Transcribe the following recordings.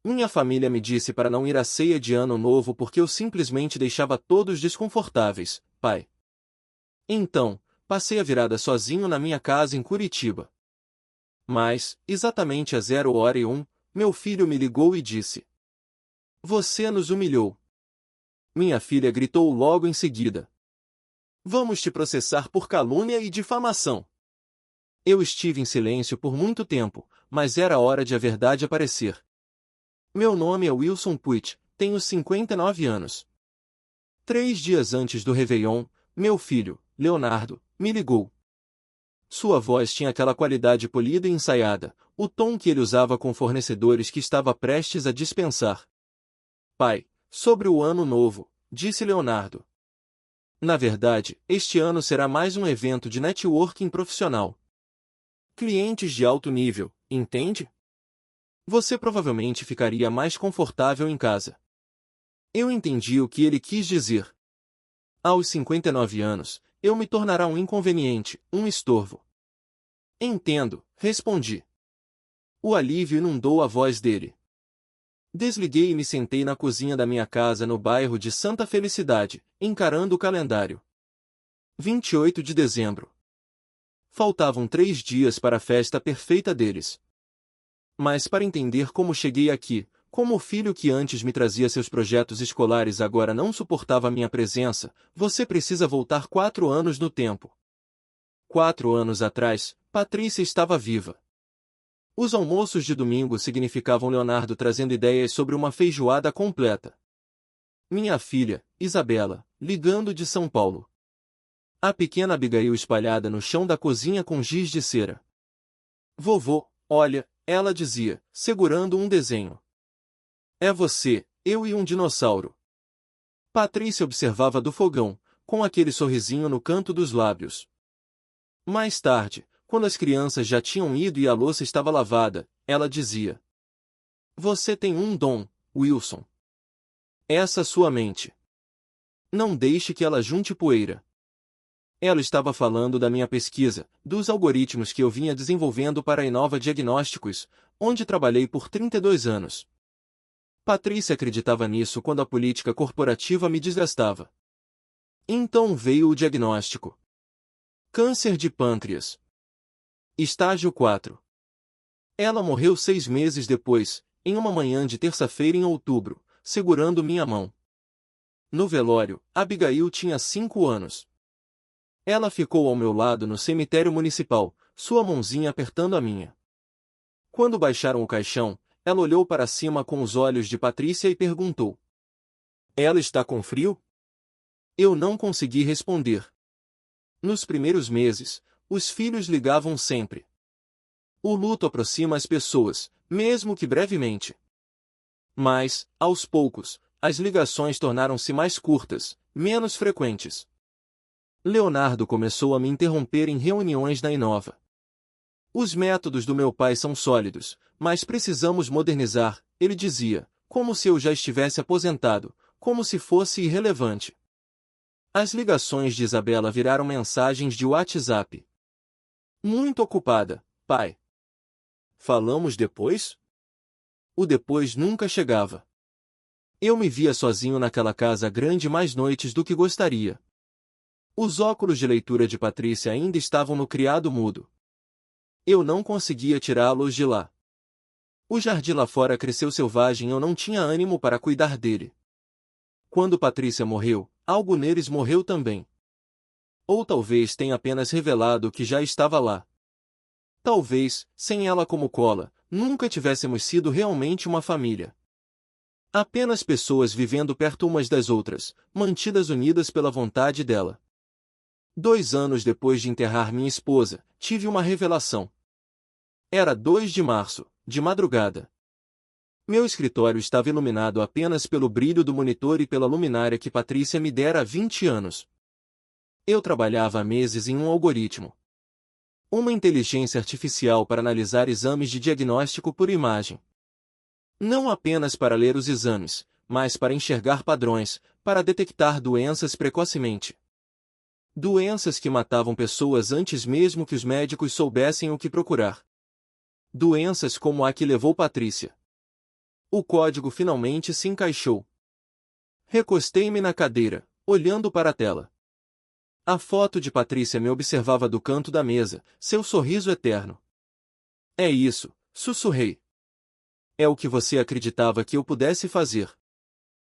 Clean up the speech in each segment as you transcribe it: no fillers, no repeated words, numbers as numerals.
Minha família me disse para não ir à ceia de Ano Novo porque eu simplesmente deixava todos desconfortáveis, pai. Então, passei a virada sozinho na minha casa em Curitiba. Mas, exatamente às 0h01, meu filho me ligou e disse: Você nos humilhou. Minha filha gritou logo em seguida: Vamos te processar por calúnia e difamação. Eu estive em silêncio por muito tempo, mas era hora de a verdade aparecer. Meu nome é Wilson Puig, tenho 59 anos. 3 dias antes do Réveillon, meu filho, Leonardo, me ligou. Sua voz tinha aquela qualidade polida e ensaiada, o tom que ele usava com fornecedores que estava prestes a dispensar. Pai, sobre o Ano Novo, disse Leonardo. Na verdade, este ano será mais um evento de networking profissional. Clientes de alto nível, entende? Você provavelmente ficaria mais confortável em casa. Eu entendi o que ele quis dizer. Aos 59 anos, eu me tornará um inconveniente, um estorvo. Entendo, respondi. O alívio inundou a voz dele. Desliguei e me sentei na cozinha da minha casa no bairro de Santa Felicidade, encarando o calendário. 28 de dezembro. Faltavam 3 dias para a festa perfeita deles. Mas para entender como cheguei aqui, como o filho que antes me trazia seus projetos escolares agora não suportava minha presença, você precisa voltar 4 anos no tempo. 4 anos atrás, Patrícia estava viva. Os almoços de domingo significavam Leonardo trazendo ideias sobre uma feijoada completa. Minha filha, Isabela, ligando de São Paulo. A pequena Abigail espalhada no chão da cozinha com giz de cera. Vovô, olha, ela dizia, segurando um desenho. É você, eu e um dinossauro. Patrícia observava do fogão, com aquele sorrisinho no canto dos lábios. Mais tarde, quando as crianças já tinham ido e a louça estava lavada, ela dizia: Você tem um dom, Wilson. Essa sua mente. Não deixe que ela junte poeira. Ela estava falando da minha pesquisa, dos algoritmos que eu vinha desenvolvendo para a Inova Diagnósticos, onde trabalhei por 32 anos. Patrícia acreditava nisso quando a política corporativa me desgastava. Então veio o diagnóstico. Câncer de pâncreas. Estágio 4. Ela morreu 6 meses depois, em uma manhã de terça-feira em outubro, segurando minha mão. No velório, Abigail tinha 5 anos. Ela ficou ao meu lado no cemitério municipal, sua mãozinha apertando a minha. Quando baixaram o caixão, ela olhou para cima com os olhos de Patrícia e perguntou: Ela está com frio? Eu não consegui responder. Nos primeiros meses, os filhos ligavam sempre. O luto aproxima as pessoas, mesmo que brevemente. Mas, aos poucos, as ligações tornaram-se mais curtas, menos frequentes. Leonardo começou a me interromper em reuniões na Inova. Os métodos do meu pai são sólidos, mas precisamos modernizar, ele dizia, como se eu já estivesse aposentado, como se fosse irrelevante. As ligações de Isabela viraram mensagens de WhatsApp. Muito ocupada, pai. Falamos depois? O depois nunca chegava. Eu me via sozinho naquela casa grande mais noites do que gostaria. Os óculos de leitura de Patrícia ainda estavam no criado mudo. Eu não conseguia tirá-los de lá. O jardim lá fora cresceu selvagem e eu não tinha ânimo para cuidar dele. Quando Patrícia morreu, algo neles morreu também. Ou talvez tenha apenas revelado o que já estava lá. Talvez, sem ela como cola, nunca tivéssemos sido realmente uma família. Apenas pessoas vivendo perto umas das outras, mantidas unidas pela vontade dela. 2 anos depois de enterrar minha esposa, tive uma revelação. Era 2 de março, de madrugada. Meu escritório estava iluminado apenas pelo brilho do monitor e pela luminária que Patrícia me dera há 20 anos. Eu trabalhava há meses em um algoritmo. Uma inteligência artificial para analisar exames de diagnóstico por imagem. Não apenas para ler os exames, mas para enxergar padrões, para detectar doenças precocemente. Doenças que matavam pessoas antes mesmo que os médicos soubessem o que procurar. Doenças como a que levou Patrícia. O código finalmente se encaixou. Recostei-me na cadeira, olhando para a tela. A foto de Patrícia me observava do canto da mesa, seu sorriso eterno. É isso, sussurrei. É o que você acreditava que eu pudesse fazer.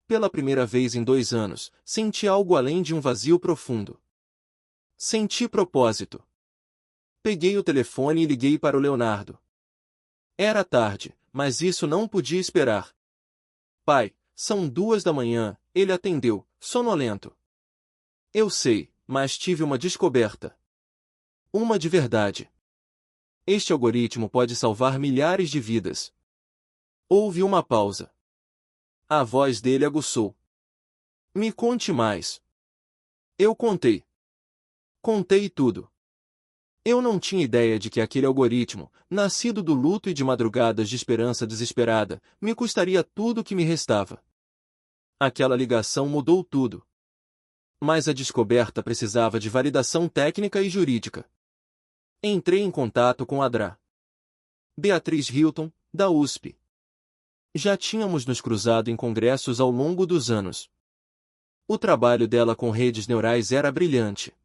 Pela primeira vez em 2 anos, senti algo além de um vazio profundo. Senti propósito. Peguei o telefone e liguei para o Leonardo. Era tarde, mas isso não podia esperar. Pai, são 2 da manhã, ele atendeu, sonolento. Eu sei, mas tive uma descoberta. Uma de verdade. Este algoritmo pode salvar milhares de vidas. Houve uma pausa. A voz dele aguçou. Me conte mais. Eu contei. Contei tudo. Eu não tinha ideia de que aquele algoritmo, nascido do luto e de madrugadas de esperança desesperada, me custaria tudo o que me restava. Aquela ligação mudou tudo. Mas a descoberta precisava de validação técnica e jurídica. Entrei em contato com a Dra. Beatriz Hilton, da USP. Já tínhamos nos cruzado em congressos ao longo dos anos. O trabalho dela com redes neurais era brilhante.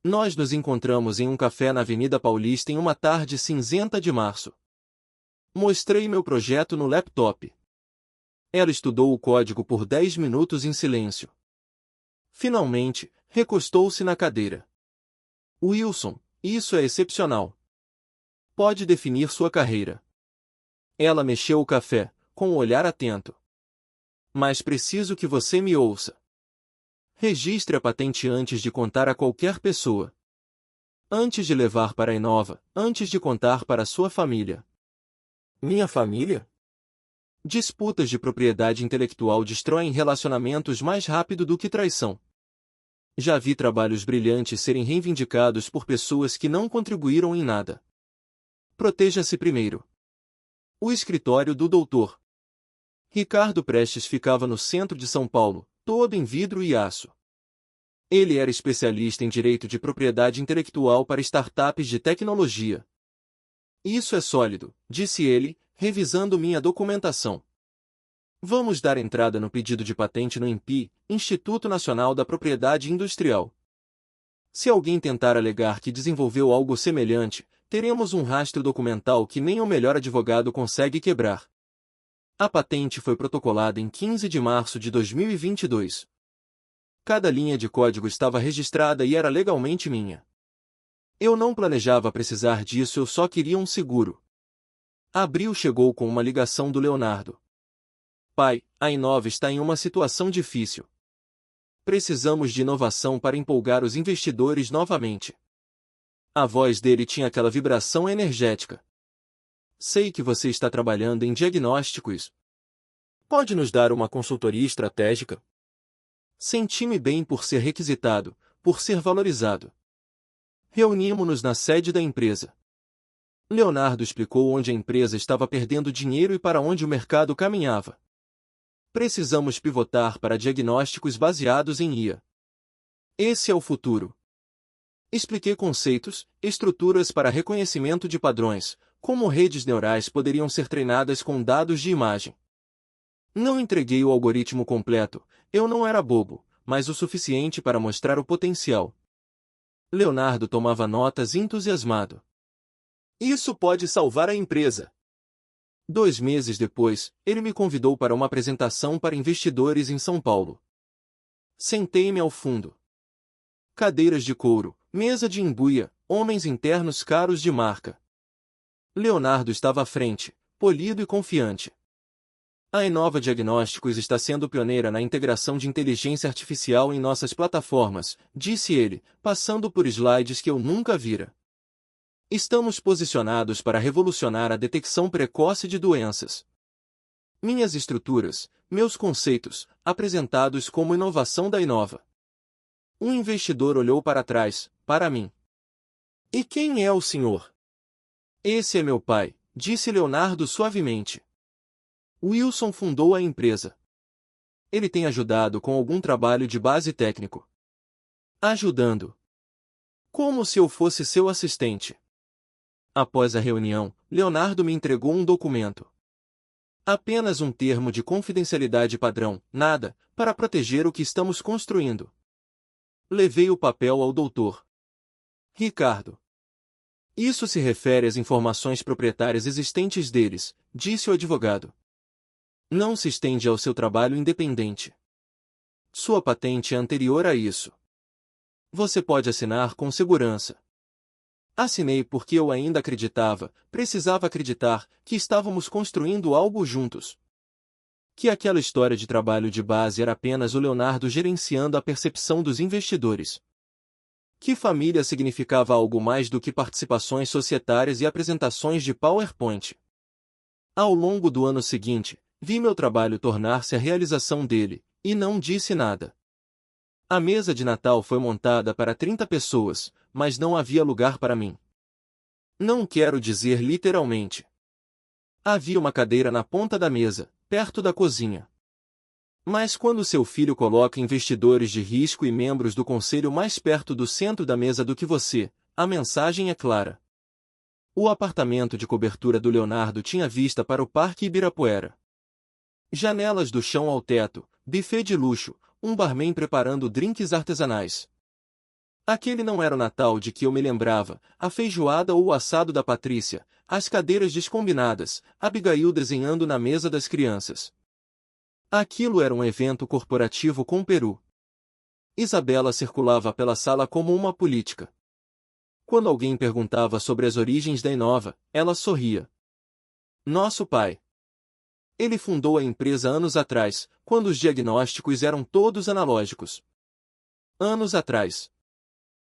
Nós nos encontramos em um café na Avenida Paulista em uma tarde cinzenta de março. Mostrei meu projeto no laptop. Ela estudou o código por 10 minutos em silêncio. Finalmente, recostou-se na cadeira. Wilson, isso é excepcional. Pode definir sua carreira. Ela mexeu o café, com um olhar atento. Mas preciso que você me ouça. Registre a patente antes de contar a qualquer pessoa. Antes de levar para a Inova, antes de contar para sua família. Minha família? Disputas de propriedade intelectual destroem relacionamentos mais rápido do que traição. Já vi trabalhos brilhantes serem reivindicados por pessoas que não contribuíram em nada. Proteja-se primeiro. O escritório do Dr. Ricardo Prestes ficava no centro de São Paulo, todo em vidro e aço. Ele era especialista em direito de propriedade intelectual para startups de tecnologia. Isso é sólido, disse ele, revisando minha documentação. Vamos dar entrada no pedido de patente no INPI, Instituto Nacional da Propriedade Industrial. Se alguém tentar alegar que desenvolveu algo semelhante, teremos um rastro documental que nem o melhor advogado consegue quebrar. A patente foi protocolada em 15 de março de 2022. Cada linha de código estava registrada e era legalmente minha. Eu não planejava precisar disso, eu só queria um seguro. Abril chegou com uma ligação do Leonardo. Pai, a Inova está em uma situação difícil. Precisamos de inovação para empolgar os investidores novamente. A voz dele tinha aquela vibração energética. Sei que você está trabalhando em diagnósticos. Pode nos dar uma consultoria estratégica? Senti-me bem por ser requisitado, por ser valorizado. Reunimos-nos na sede da empresa. Leonardo explicou onde a empresa estava perdendo dinheiro e para onde o mercado caminhava. Precisamos pivotar para diagnósticos baseados em IA. Esse é o futuro. Expliquei conceitos, estruturas para reconhecimento de padrões, como redes neurais poderiam ser treinadas com dados de imagem. Não entreguei o algoritmo completo, eu não era bobo, mas o suficiente para mostrar o potencial. Leonardo tomava notas entusiasmado. Isso pode salvar a empresa. 2 meses depois, ele me convidou para uma apresentação para investidores em São Paulo. Sentei-me ao fundo. Cadeiras de couro, mesa de embuia, homens internos caros de marca. Leonardo estava à frente, polido e confiante. A Inova Diagnósticos está sendo pioneira na integração de inteligência artificial em nossas plataformas, disse ele, passando por slides que eu nunca vira. Estamos posicionados para revolucionar a detecção precoce de doenças. Minhas estruturas, meus conceitos, apresentados como inovação da Inova. Um investidor olhou para trás, para mim. E quem é o senhor? Esse é meu pai, disse Leonardo suavemente. Wilson fundou a empresa. Ele tem ajudado com algum trabalho de base técnico. Ajudando. Como se eu fosse seu assistente. Após a reunião, Leonardo me entregou um documento. Apenas um termo de confidencialidade padrão, nada, para proteger o que estamos construindo. Levei o papel ao doutor Ricardo. Isso se refere às informações proprietárias existentes deles, disse o advogado. Não se estende ao seu trabalho independente. Sua patente é anterior a isso. Você pode assinar com segurança. Assinei porque eu ainda precisava acreditar, que estávamos construindo algo juntos. Que aquela história de trabalho de base era apenas o Leonardo gerenciando a percepção dos investidores. Que família significava algo mais do que participações societárias e apresentações de PowerPoint. Ao longo do ano seguinte, vi meu trabalho tornar-se a realização dele, e não disse nada. A mesa de Natal foi montada para 30 pessoas, mas não havia lugar para mim. Não quero dizer literalmente. Havia uma cadeira na ponta da mesa, perto da cozinha. Mas quando seu filho coloca investidores de risco e membros do conselho mais perto do centro da mesa do que você, a mensagem é clara. O apartamento de cobertura do Leonardo tinha vista para o Parque Ibirapuera. Janelas do chão ao teto, buffet de luxo, um barman preparando drinks artesanais. Aquele não era o Natal de que eu me lembrava, a feijoada ou o assado da Patrícia, as cadeiras descombinadas, Abigail desenhando na mesa das crianças. Aquilo era um evento corporativo com Peru. Isabela circulava pela sala como uma política. Quando alguém perguntava sobre as origens da Inova, ela sorria. Nosso pai. Ele fundou a empresa anos atrás, quando os diagnósticos eram todos analógicos. Anos atrás.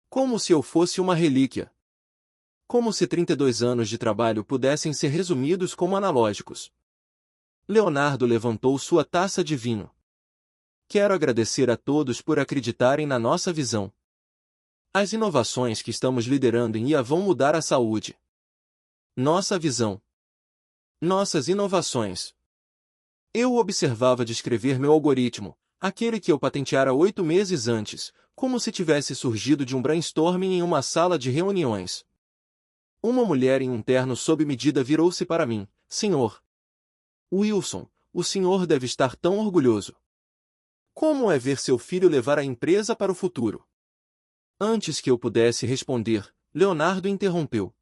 Como se eu fosse uma relíquia. Como se 32 anos de trabalho pudessem ser resumidos como analógicos. Leonardo levantou sua taça de vinho. Quero agradecer a todos por acreditarem na nossa visão. As inovações que estamos liderando em IA vão mudar a saúde. Nossa visão. Nossas inovações. Eu observava descrever meu algoritmo, aquele que eu patenteara 8 meses antes, como se tivesse surgido de um brainstorming em uma sala de reuniões. Uma mulher em um terno sob medida virou-se para mim. Senhor Wilson, o senhor deve estar tão orgulhoso. Como é ver seu filho levar a empresa para o futuro? Antes que eu pudesse responder, Leonardo interrompeu.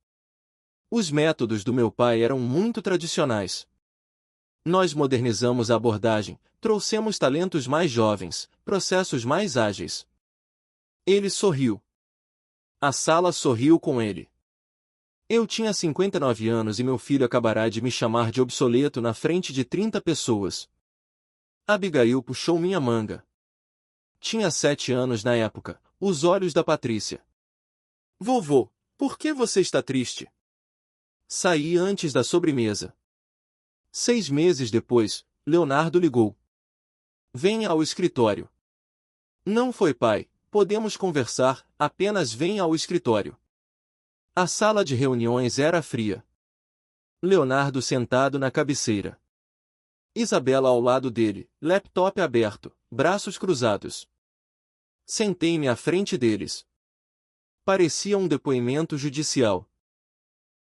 Os métodos do meu pai eram muito tradicionais. Nós modernizamos a abordagem, trouxemos talentos mais jovens, processos mais ágeis. Ele sorriu. A sala sorriu com ele. Eu tinha 59 anos e meu filho acabará de me chamar de obsoleto na frente de 30 pessoas. Abigail puxou minha manga. Tinha 7 anos na época, os olhos da Patrícia. Vovô, por que você está triste? Saí antes da sobremesa. 6 meses depois, Leonardo ligou. Venha ao escritório. Não foi pai, podemos conversar, apenas venha ao escritório. A sala de reuniões era fria. Leonardo sentado na cabeceira. Isabela ao lado dele, laptop aberto, braços cruzados. Sentei-me à frente deles. Parecia um depoimento judicial.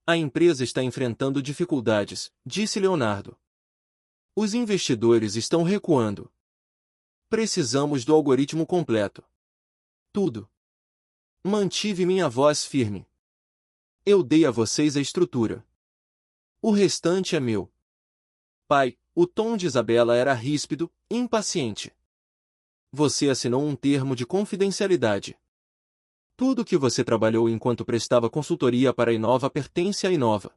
A empresa está enfrentando dificuldades, disse Leonardo. Os investidores estão recuando. Precisamos do algoritmo completo. Tudo. Mantive minha voz firme. Eu dei a vocês a estrutura. O restante é meu. Pai, o tom de Isabela era ríspido, impaciente. Você assinou um termo de confidencialidade. Tudo que você trabalhou enquanto prestava consultoria para a Inova pertence à Inova.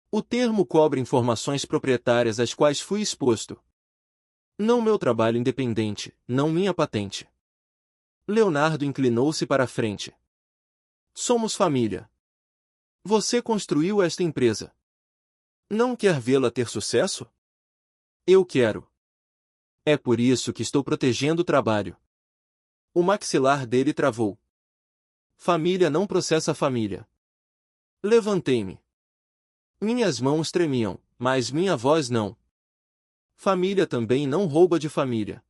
O termo cobre informações proprietárias às quais fui exposto. Não meu trabalho independente, não minha patente. Leonardo inclinou-se para a frente. Somos família. Você construiu esta empresa. Não quer vê-la ter sucesso? Eu quero. É por isso que estou protegendo o trabalho. O maxilar dele travou. Família não processa família. Levantei-me. Minhas mãos tremiam, mas minha voz não. Família também não rouba de família.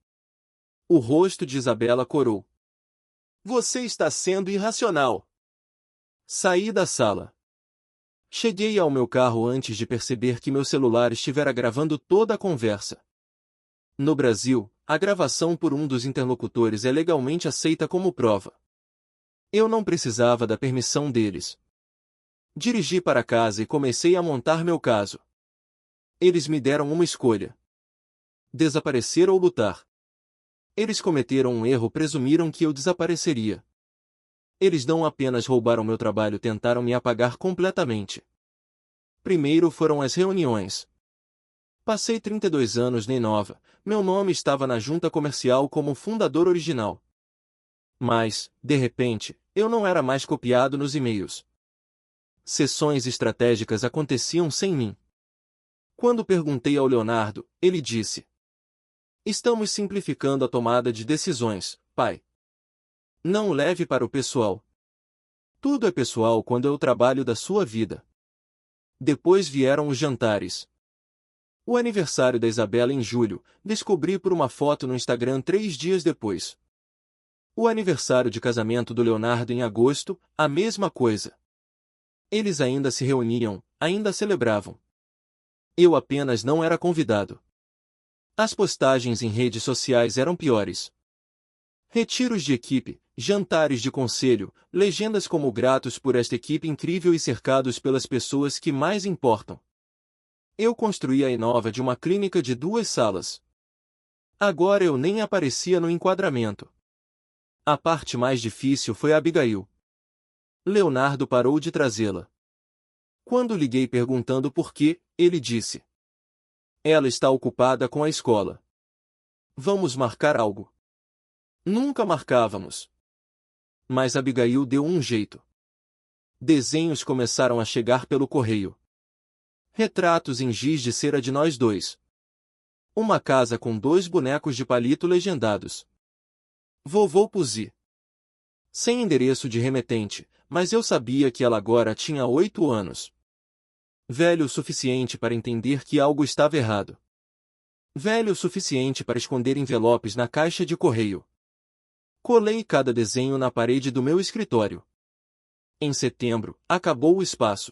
O rosto de Isabela corou. Você está sendo irracional. Saí da sala. Cheguei ao meu carro antes de perceber que meu celular estivera gravando toda a conversa. No Brasil, a gravação por um dos interlocutores é legalmente aceita como prova. Eu não precisava da permissão deles. Dirigi para casa e comecei a montar meu caso. Eles me deram uma escolha: desaparecer ou lutar. Eles cometeram um erro, presumiram que eu desapareceria. Eles não apenas roubaram meu trabalho, tentaram me apagar completamente. Primeiro foram as reuniões. Passei 32 anos na Inova, meu nome estava na junta comercial como fundador original. Mas, de repente, eu não era mais copiado nos e-mails. Sessões estratégicas aconteciam sem mim. Quando perguntei ao Leonardo, ele disse: "Estamos simplificando a tomada de decisões, pai. Não leve para o pessoal. Tudo é pessoal quando é o trabalho da sua vida." Depois vieram os jantares. O aniversário da Isabela em julho, descobri por uma foto no Instagram 3 dias depois. O aniversário de casamento do Leonardo em agosto, a mesma coisa. Eles ainda se reuniam, ainda celebravam. Eu apenas não era convidado. As postagens em redes sociais eram piores. Retiros de equipe, jantares de conselho, legendas como gratos por esta equipe incrível e cercados pelas pessoas que mais importam. Eu construí a Inova de uma clínica de 2 salas. Agora eu nem aparecia no enquadramento. A parte mais difícil foi a Abigail. Leonardo parou de trazê-la. Quando liguei perguntando por quê, ele disse: "Ela está ocupada com a escola. Vamos marcar algo." Nunca marcávamos. Mas Abigail deu um jeito. Desenhos começaram a chegar pelo correio. Retratos em giz de cera de nós dois. Uma casa com 2 bonecos de palito legendados. Vovô Puzi. Sem endereço de remetente, mas eu sabia que ela agora tinha 8 anos. Velho o suficiente para entender que algo estava errado. Velho o suficiente para esconder envelopes na caixa de correio. Colei cada desenho na parede do meu escritório. Em setembro, acabou o espaço.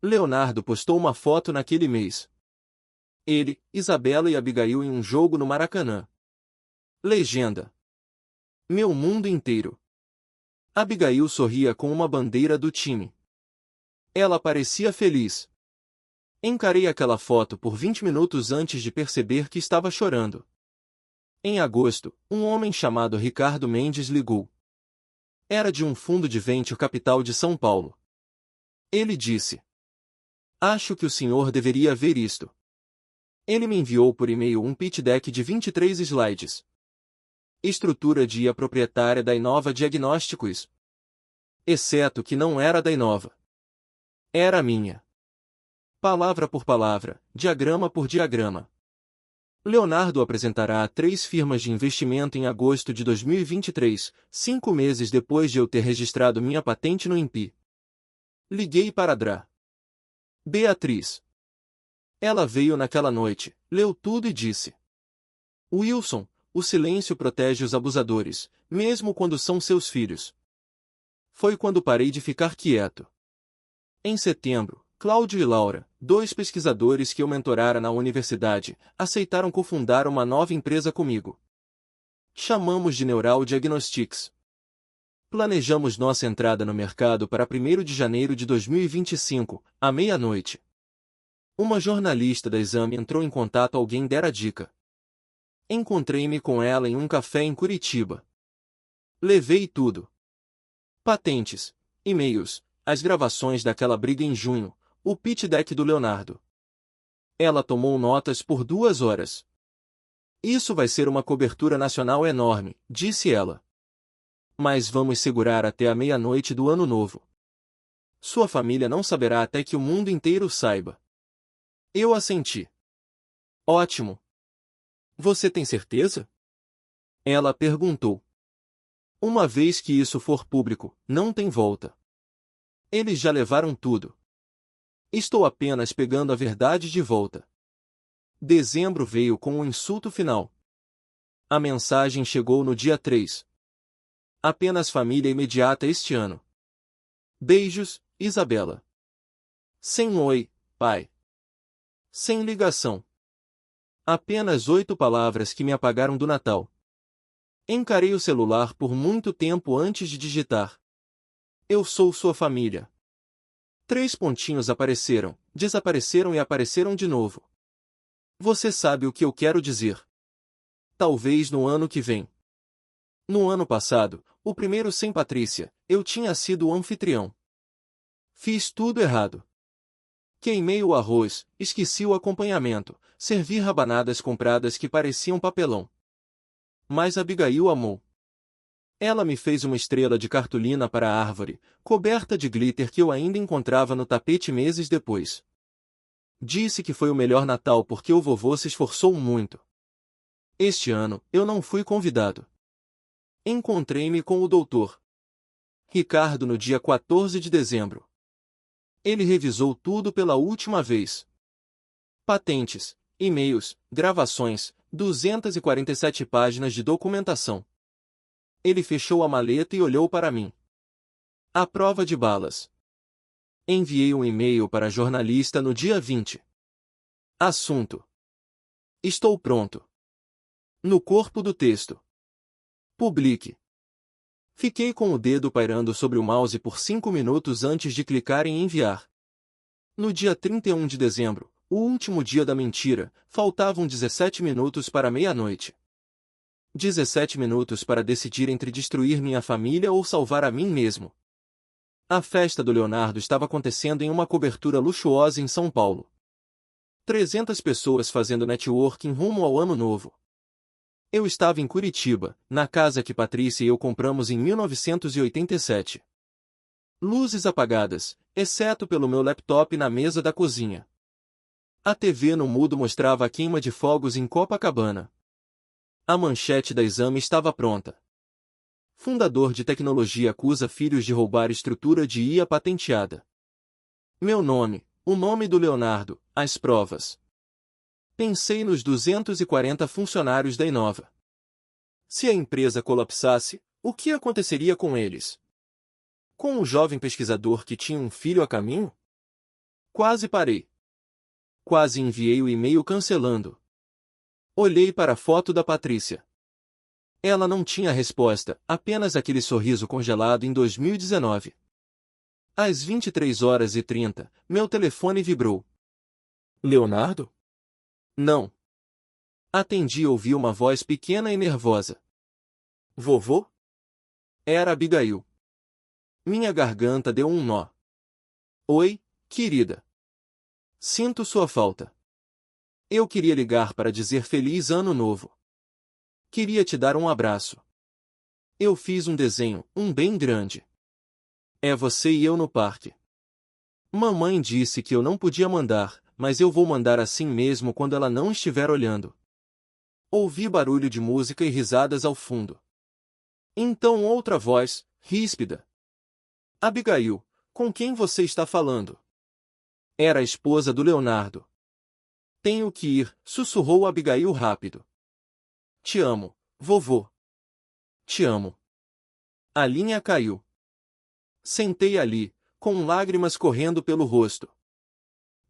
Leonardo postou uma foto naquele mês. Ele, Isabela e Abigail em um jogo no Maracanã. Legenda: "Meu mundo inteiro." Abigail sorria com uma bandeira do time. Ela parecia feliz. Encarei aquela foto por 20 minutos antes de perceber que estava chorando. Em agosto, um homem chamado Ricardo Mendes ligou. Era de um fundo de venture capital de São Paulo. Ele disse: "Acho que o senhor deveria ver isto." Ele me enviou por e-mail um pitch deck de 23 slides. Estrutura de IA proprietária da Inova Diagnósticos. Exceto que não era da Inova. Era minha. Palavra por palavra, diagrama por diagrama. Leonardo apresentará a 3 firmas de investimento em agosto de 2023, 5 meses depois de eu ter registrado minha patente no INPI. Liguei para a Dra. Beatriz. Ela veio naquela noite, leu tudo e disse: "Wilson, o silêncio protege os abusadores, mesmo quando são seus filhos." Foi quando parei de ficar quieto. Em setembro, Cláudio e Laura, 2 pesquisadores que eu mentorara na universidade, aceitaram cofundar uma nova empresa comigo. Chamamos de Neural Diagnostics. Planejamos nossa entrada no mercado para 1º de janeiro de 2025, à meia-noite. Uma jornalista da Exame entrou em contato, alguém dera dica. Encontrei-me com ela em um café em Curitiba. Levei tudo. Patentes, e-mails, as gravações daquela briga em junho, o pitch deck do Leonardo. Ela tomou notas por 2 horas. "Isso vai ser uma cobertura nacional enorme", disse ela. "Mas vamos segurar até a meia-noite do ano novo. Sua família não saberá até que o mundo inteiro saiba." Eu assenti. "Ótimo. Você tem certeza?" Ela perguntou. "Uma vez que isso for público, não tem volta. Eles já levaram tudo. Estou apenas pegando a verdade de volta." Dezembro veio com um insulto final. A mensagem chegou no dia 3. "Apenas família imediata este ano. Beijos, Isabela." Sem oi, pai. Sem ligação. Apenas 8 palavras que me apagaram do Natal. Encarei o celular por muito tempo antes de digitar. Eu sou sua família. 3 pontinhos apareceram, desapareceram e apareceram de novo. Você sabe o que eu quero dizer. Talvez no ano que vem. No ano passado, o primeiro sem Patrícia, eu tinha sido o anfitrião. Fiz tudo errado. Queimei o arroz, esqueci o acompanhamento, servi rabanadas compradas que pareciam papelão. Mas Abigail amou. Ela me fez uma estrela de cartolina para a árvore, coberta de glitter que eu ainda encontrava no tapete meses depois. Disse que foi o melhor Natal porque o vovô se esforçou muito. Este ano, eu não fui convidado. Encontrei-me com o Dr. Ricardo no dia 14 de dezembro. Ele revisou tudo pela última vez. Patentes, e-mails, gravações, 247 páginas de documentação. Ele fechou a maleta e olhou para mim. A prova de balas. Enviei um e-mail para a jornalista no dia 20. Assunto: estou pronto. No corpo do texto: publique. Fiquei com o dedo pairando sobre o mouse por 5 minutos antes de clicar em enviar. No dia 31 de dezembro, o último dia da mentira, faltavam 17 minutos para meia-noite. 17 minutos para decidir entre destruir minha família ou salvar a mim mesmo. A festa do Leonardo estava acontecendo em uma cobertura luxuosa em São Paulo. 300 pessoas fazendo networking rumo ao Ano Novo. Eu estava em Curitiba, na casa que Patrícia e eu compramos em 1987. Luzes apagadas, exceto pelo meu laptop na mesa da cozinha. A TV no mudo mostrava a queima de fogos em Copacabana. A manchete da Exame estava pronta. Fundador de tecnologia acusa filhos de roubar estrutura de IA patenteada. Meu nome, o nome do Leonardo, as provas. Pensei nos 240 funcionários da Inova. Se a empresa colapsasse, o que aconteceria com eles? Com o jovem pesquisador que tinha um filho a caminho? Quase parei. Quase enviei o e-mail cancelando. Olhei para a foto da Patrícia. Ela não tinha resposta, apenas aquele sorriso congelado em 2019. Às 23h30, meu telefone vibrou. Leonardo? Não. Atendi e ouvi uma voz pequena e nervosa. Vovô? Era Abigail. Minha garganta deu um nó. Oi, querida. Sinto sua falta. Eu queria ligar para dizer Feliz Ano Novo. Queria te dar um abraço. Eu fiz um desenho, um bem grande. É você e eu no parque. Mamãe disse que eu não podia mandar, mas eu vou mandar assim mesmo quando ela não estiver olhando. Ouvi barulho de música e risadas ao fundo. Então outra voz, ríspida. Abigail, com quem você está falando? Era a esposa do Leonardo. Tenho que ir, sussurrou Abigail rápido. Te amo, vovô. Te amo. A linha caiu. Sentei ali, com lágrimas correndo pelo rosto.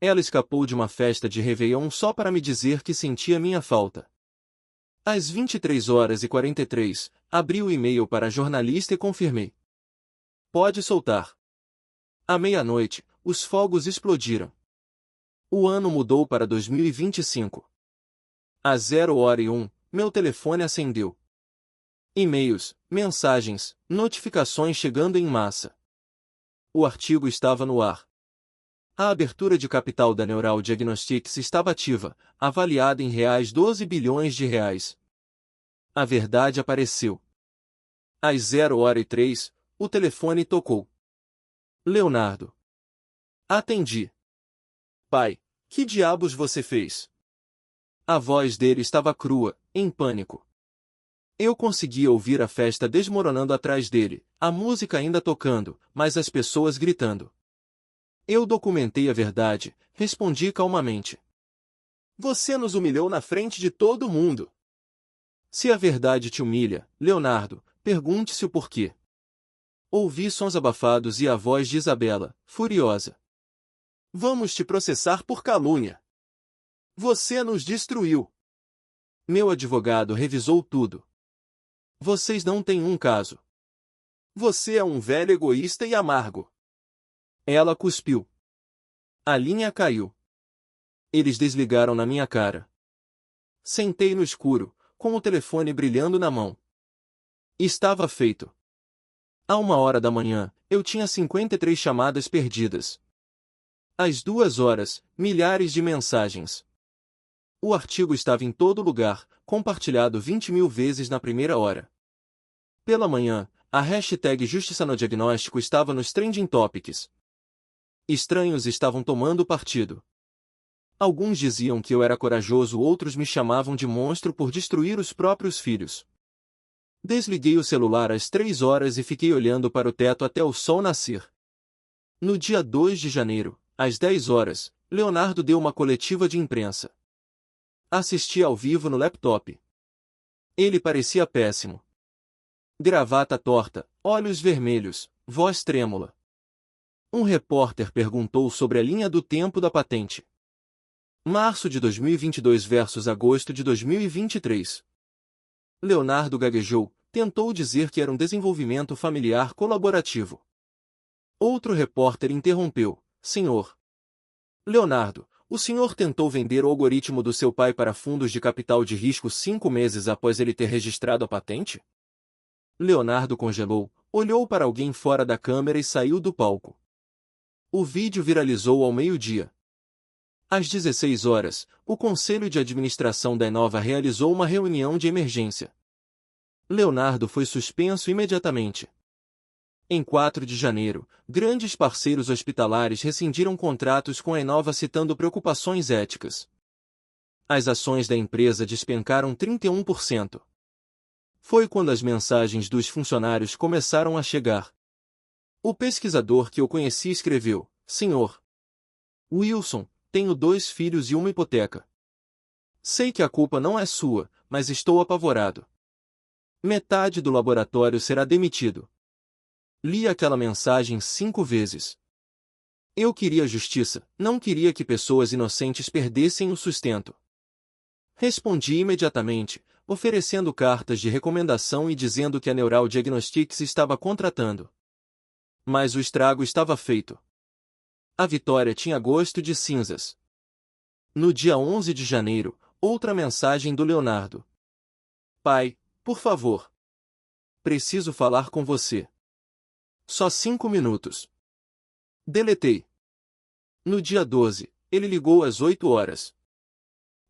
Ela escapou de uma festa de Réveillon só para me dizer que sentia minha falta. Às 23h43, abri o e-mail para a jornalista e confirmei. Pode soltar. À meia-noite, os fogos explodiram. O ano mudou para 2025. Às 0h01, meu telefone acendeu. E-mails, mensagens, notificações chegando em massa. O artigo estava no ar. A abertura de capital da Neural Diagnostics estava ativa, avaliada em reais 12 bilhões de reais. A verdade apareceu. Às 0h03, o telefone tocou. Leonardo. Atendi. Pai, que diabos você fez? A voz dele estava crua, em pânico. Eu conseguia ouvir a festa desmoronando atrás dele, a música ainda tocando, mas as pessoas gritando. Eu documentei a verdade, respondi calmamente. Você nos humilhou na frente de todo mundo. Se a verdade te humilha, Leonardo, pergunte-se o porquê. Ouvi sons abafados e a voz de Isabela, furiosa. Vamos te processar por calúnia. Você nos destruiu. Meu advogado revisou tudo. Vocês não têm um caso. Você é um velho egoísta e amargo. Ela cuspiu. A linha caiu. Eles desligaram na minha cara. Sentei no escuro, com o telefone brilhando na mão. Estava feito. À 1h da manhã, eu tinha 53 chamadas perdidas. Às 2h, milhares de mensagens. O artigo estava em todo lugar, compartilhado 20.000 vezes na primeira hora. Pela manhã, a hashtag Justiça no Diagnóstico estava nos Trending Topics. Estranhos estavam tomando partido. Alguns diziam que eu era corajoso, outros me chamavam de monstro por destruir os próprios filhos. Desliguei o celular às 3h e fiquei olhando para o teto até o sol nascer. No dia 2 de janeiro, às 10h, Leonardo deu uma coletiva de imprensa. Assisti ao vivo no laptop. Ele parecia péssimo. Gravata torta, olhos vermelhos, voz trêmula. Um repórter perguntou sobre a linha do tempo da patente. Março de 2022 versus agosto de 2023. Leonardo gaguejou, tentou dizer que era um desenvolvimento familiar colaborativo. Outro repórter interrompeu. Senhor Leonardo, o senhor tentou vender o algoritmo do seu pai para fundos de capital de risco 5 meses após ele ter registrado a patente? Leonardo congelou, olhou para alguém fora da câmera e saiu do palco. O vídeo viralizou ao meio-dia. Às 16h, o Conselho de Administração da Enova realizou uma reunião de emergência. Leonardo foi suspenso imediatamente. Em 4 de janeiro, grandes parceiros hospitalares rescindiram contratos com a Enova citando preocupações éticas. As ações da empresa despencaram 31%. Foi quando as mensagens dos funcionários começaram a chegar. O pesquisador que eu conheci escreveu: Senhor Wilson, tenho 2 filhos e uma hipoteca. Sei que a culpa não é sua, mas estou apavorado. Metade do laboratório será demitido. Li aquela mensagem 5 vezes. Eu queria justiça, não queria que pessoas inocentes perdessem o sustento. Respondi imediatamente, oferecendo cartas de recomendação e dizendo que a Neural Diagnostics estava contratando. Mas o estrago estava feito. A vitória tinha gosto de cinzas. No dia 11 de janeiro, outra mensagem do Leonardo. Pai, por favor. Preciso falar com você. Só 5 minutos. Deletei. No dia 12, ele ligou às 8h.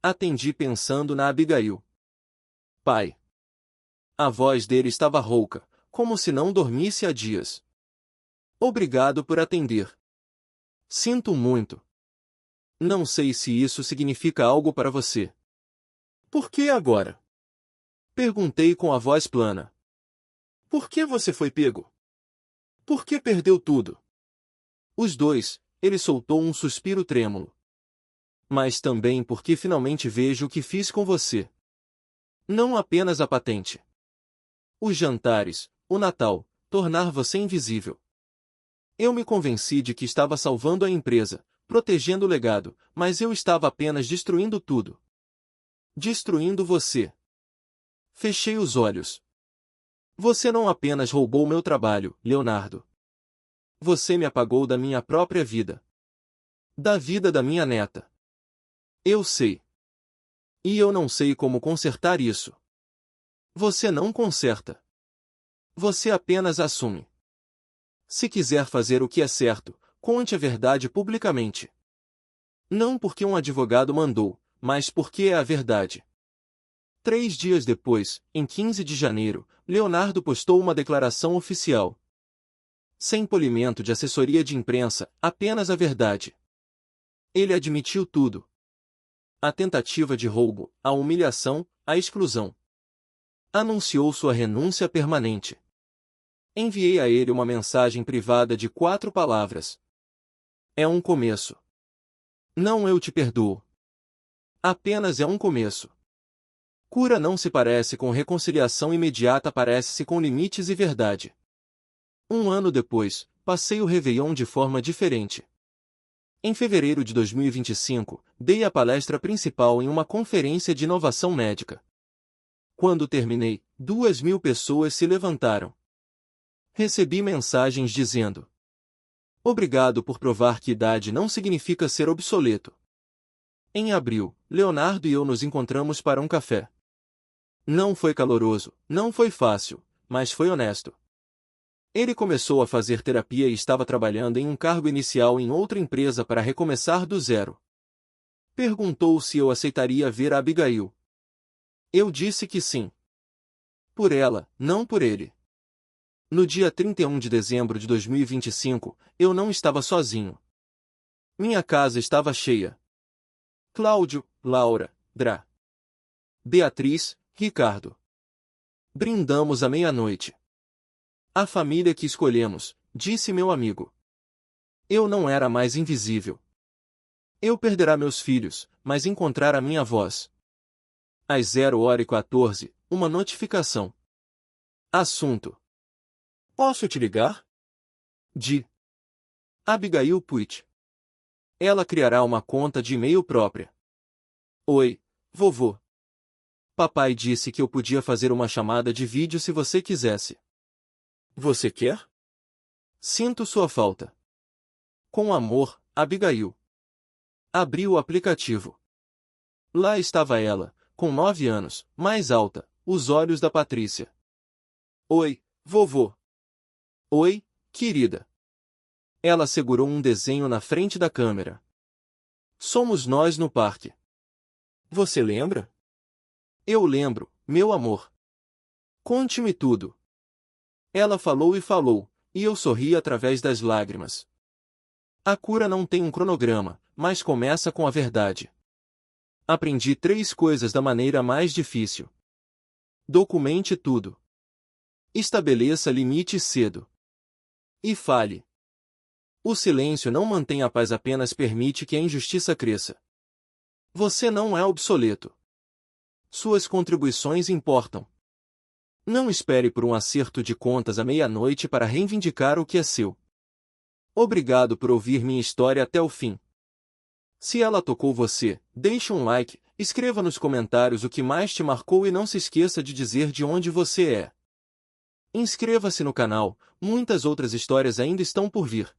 Atendi pensando na Abigail. Pai. A voz dele estava rouca, como se não dormisse há dias. Obrigado por atender. Sinto muito. Não sei se isso significa algo para você. Por que agora? Perguntei com a voz plana. Por que você foi pego? Por que perdeu tudo? Os dois, ele soltou um suspiro trêmulo. Mas também porque finalmente vejo o que fiz com você. Não apenas a patente. Os jantares, o Natal, tornar você invisível. Eu me convenci de que estava salvando a empresa, protegendo o legado, mas eu estava apenas destruindo tudo. Destruindo você. Fechei os olhos. Você não apenas roubou meu trabalho, Leonardo. Você me apagou da minha própria vida. Da vida da minha neta. Eu sei. E eu não sei como consertar isso. Você não conserta. Você apenas assume. Se quiser fazer o que é certo, conte a verdade publicamente. Não porque um advogado mandou, mas porque é a verdade. 3 dias depois, em 15 de janeiro, Leonardo postou uma declaração oficial. Sem polimento de assessoria de imprensa, apenas a verdade. Ele admitiu tudo. A tentativa de roubo, a humilhação, a exclusão. Anunciou sua renúncia permanente. Enviei a ele uma mensagem privada de 4 palavras. É um começo. Não, eu te perdoo. Apenas é um começo. Cura não se parece com reconciliação imediata, parece-se com limites e verdade. 1 ano depois, passei o Réveillon de forma diferente. Em fevereiro de 2025, dei a palestra principal em uma conferência de inovação médica. Quando terminei, 2.000 pessoas se levantaram. Recebi mensagens dizendo: "Obrigado por provar que idade não significa ser obsoleto." Em abril, Leonardo e eu nos encontramos para um café. Não foi caloroso, não foi fácil, mas foi honesto. Ele começou a fazer terapia e estava trabalhando em um cargo inicial em outra empresa para recomeçar do zero. Perguntou se eu aceitaria ver a Abigail. Eu disse que sim. Por ela, não por ele. No dia 31 de dezembro de 2025, eu não estava sozinho. Minha casa estava cheia. Cláudio, Laura, Dra. Beatriz, Ricardo. Brindamos à meia-noite. A família que escolhemos, disse meu amigo. Eu não era mais invisível. Eu perderá meus filhos, mas encontrar a minha voz. Às 0h14, uma notificação. Assunto: "Posso te ligar?" De Abigail Puig. Ela criará uma conta de e-mail própria. Oi, vovô. Papai disse que eu podia fazer uma chamada de vídeo se você quisesse. Você quer? Sinto sua falta. Com amor, Abigail. Abri o aplicativo. Lá estava ela, com 9 anos, mais alta, os olhos da Patrícia. Oi, vovô. Oi, querida. Ela segurou um desenho na frente da câmera. Somos nós no parque. Você lembra? Eu lembro, meu amor. Conte-me tudo. Ela falou, e eu sorri através das lágrimas. A cura não tem um cronograma, mas começa com a verdade. Aprendi 3 coisas da maneira mais difícil. Documente tudo. Estabeleça limites cedo. E fale. O silêncio não mantém a paz, apenas permite que a injustiça cresça. Você não é obsoleto. Suas contribuições importam. Não espere por um acerto de contas à meia-noite para reivindicar o que é seu. Obrigado por ouvir minha história até o fim. Se ela tocou você, deixe um like, escreva nos comentários o que mais te marcou e não se esqueça de dizer de onde você é. Inscreva-se no canal, muitas outras histórias ainda estão por vir.